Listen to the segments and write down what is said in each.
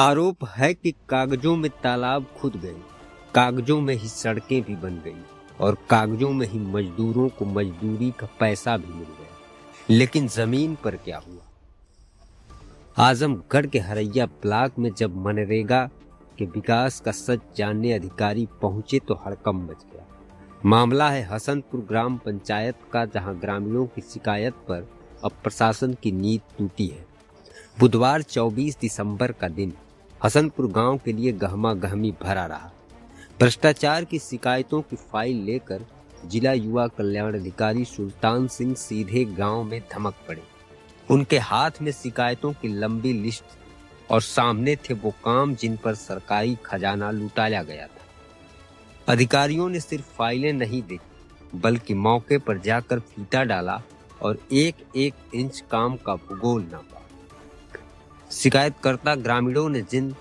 आरोप है कि कागजों में तालाब खुद गए, कागजों में ही सड़कें भी बन गई और कागजों में ही मजदूरों को मजदूरी का पैसा भी मिल गया। लेकिन जमीन पर क्या हुआ? आजमगढ़ के हरैया ब्लॉक में जब मनरेगा के विकास का सच जानने अधिकारी पहुंचे तो हड़कंप मच गया। मामला है हसनपुर ग्राम पंचायत का, जहां ग्रामीणों की शिकायत पर अब प्रशासन की नींद टूटी है। बुधवार 24 दिसंबर का दिन हसनपुर गांव के लिए गहमा गहमी भरा रहा। भ्रष्टाचार की शिकायतों की फाइल लेकर जिला युवा कल्याण अधिकारी सुल्तान सिंह सीधे गांव में धमक पड़े। उनके हाथ में शिकायतों की लंबी लिस्ट और सामने थे वो काम जिन पर सरकारी खजाना लुटाया गया था। अधिकारियों ने सिर्फ फाइलें नहीं देखी, बल्कि मौके पर जाकर फीता डाला और एक एक इंच काम का भूगोल नापा। शिकायतकर्ता ग्रामीणों ने जिन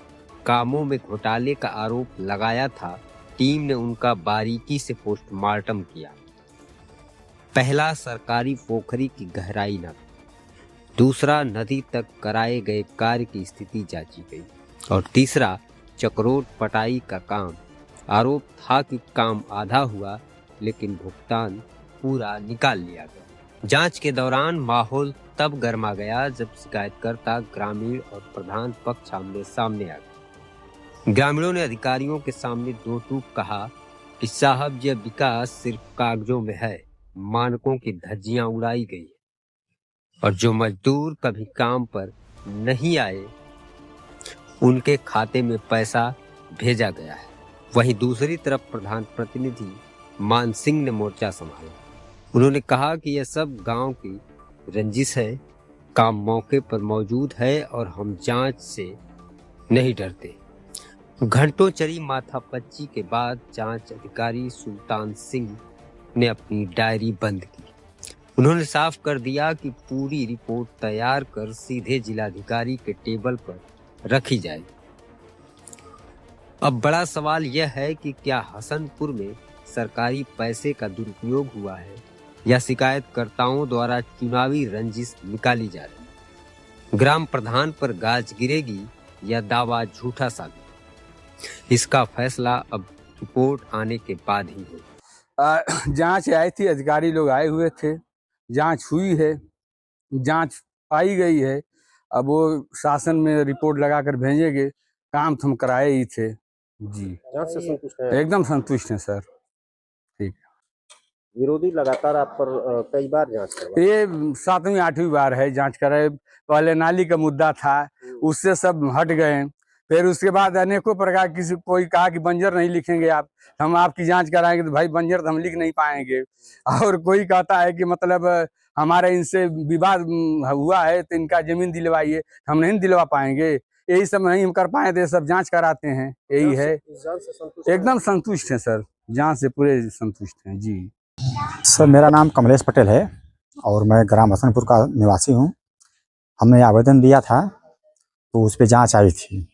कामों में घोटाले का आरोप लगाया था, टीम ने उनका बारीकी से पोस्टमार्टम किया। पहला, सरकारी पोखरी की गहराई नापी। दूसरा, नदी तक कराए गए कार्य की स्थिति जांची गई। और तीसरा, चक्रोट पटाई का काम। आरोप था कि काम आधा हुआ, लेकिन भुगतान पूरा निकाल लिया गया। जांच के दौरान माहौल तब गर्मा गया जब शिकायतकर्ता, ग्रामीण और प्रधान पक्ष आमने सामने आ गए। ग्रामीणों ने अधिकारियों के सामने दो टूक कहा कि साहब, यह विकास सिर्फ कागजों में है, मानकों की धज्जियां उड़ाई गई है और जो मजदूर कभी काम पर नहीं आए उनके खाते में पैसा भेजा गया है। वहीं दूसरी तरफ प्रधान प्रतिनिधि मान सिंह ने मोर्चा संभाला। उन्होंने कहा कि यह सब गांव की रंजिश है, काम मौके पर मौजूद है और हम जांच से नहीं डरते। घंटों चली माथापच्ची के बाद जांच अधिकारी सुल्तान सिंह ने अपनी डायरी बंद की। उन्होंने साफ कर दिया कि पूरी रिपोर्ट तैयार कर सीधे जिलाधिकारी के टेबल पर रखी जाए। अब बड़ा सवाल यह है कि क्या हसनपुर में सरकारी पैसे का दुरुपयोग हुआ है या शिकायतकर्ताओं द्वारा चुनावी रंजिश निकाली जा रही है। ग्राम प्रधान पर गाज गिरेगी या दावा झूठा साबित, इसका फैसला अब रिपोर्ट आने के बाद ही होगा। जांच आई थी, अधिकारी लोग आए हुए थे, जांच हुई है, जांच पाई गई है। अब वो शासन में रिपोर्ट लगाकर भेजेंगे। काम तो हम कराए ही थे जी। जांच से संतुष्ट है? एकदम संतुष्ट हैं सर। ठीक है। विरोधी लगातार आप पर कई बार जांच करवाए। ये 7वीं 8वीं बार है जांच कराए। पहले नाली का मुद्दा था, उससे सब हट गए। फिर उसके बाद अनेकों प्रकार किसी कोई कहा कि बंजर नहीं लिखेंगे आप, हम आपकी जांच कराएंगे। तो भाई बंजर तो हम लिख नहीं पाएंगे। और कोई कहता है कि मतलब हमारे इनसे विवाद हुआ है तो इनका जमीन दिलवाइए, हम नहीं दिलवा पाएंगे। यही सब नहीं हम कर पाए तो सब जांच कराते हैं, यही है। एकदम संतुष्ट है सर, जांच से पूरे संतुष्ट हैं जी। सर, मेरा नाम कमलेश पटेल है और मैं ग्राम हसनपुर का निवासी हूँ। हमने आवेदन दिया था तो उस पर जाँच आई थी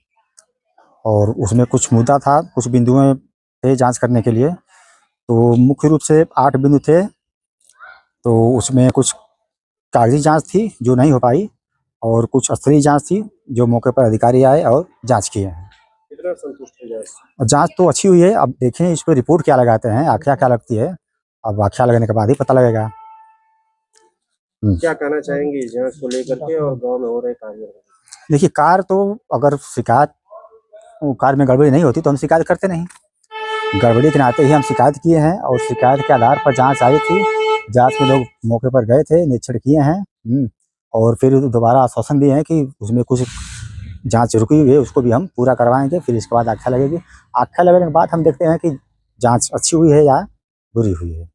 और उसमें कुछ मुद्दा था, कुछ बिंदुओं थे जांच करने के लिए। तो मुख्य रूप से 8 बिंदु थे। तो उसमें कुछ कागजी जांच थी जो नहीं हो पाई और कुछ स्तरीय जांच थी जो मौके पर अधिकारी आए और जांच किए हैं। कितना संतुष्ट है जांच? जांच तो अच्छी हुई है। अब देखें इस पर रिपोर्ट क्या लगाते हैं, आख्या क्या लगती है, अब आख्या लगने के बाद ही पता लगेगा। क्या कहना चाहेंगे जांच को लेकर के और गांव में हो रहे कार्य? देखिए, कार्य तो अगर शिकायत कार्य में गड़बड़ी नहीं होती तो हम शिकायत करते नहीं। गड़बड़ी के नाते ही हम शिकायत किए हैं और शिकायत के आधार पर जांच आई थी। जांच में लोग मौके पर गए थे, निरीक्षण किए हैं और फिर दोबारा आश्वासन दिए हैं कि उसमें कुछ जांच रुकी हुई है, उसको भी हम पूरा करवाएंगे। फिर इसके बाद आख्या लगेगी। आख्या लगने के बाद हम देखते हैं कि जांच अच्छी हुई है या बुरी हुई है।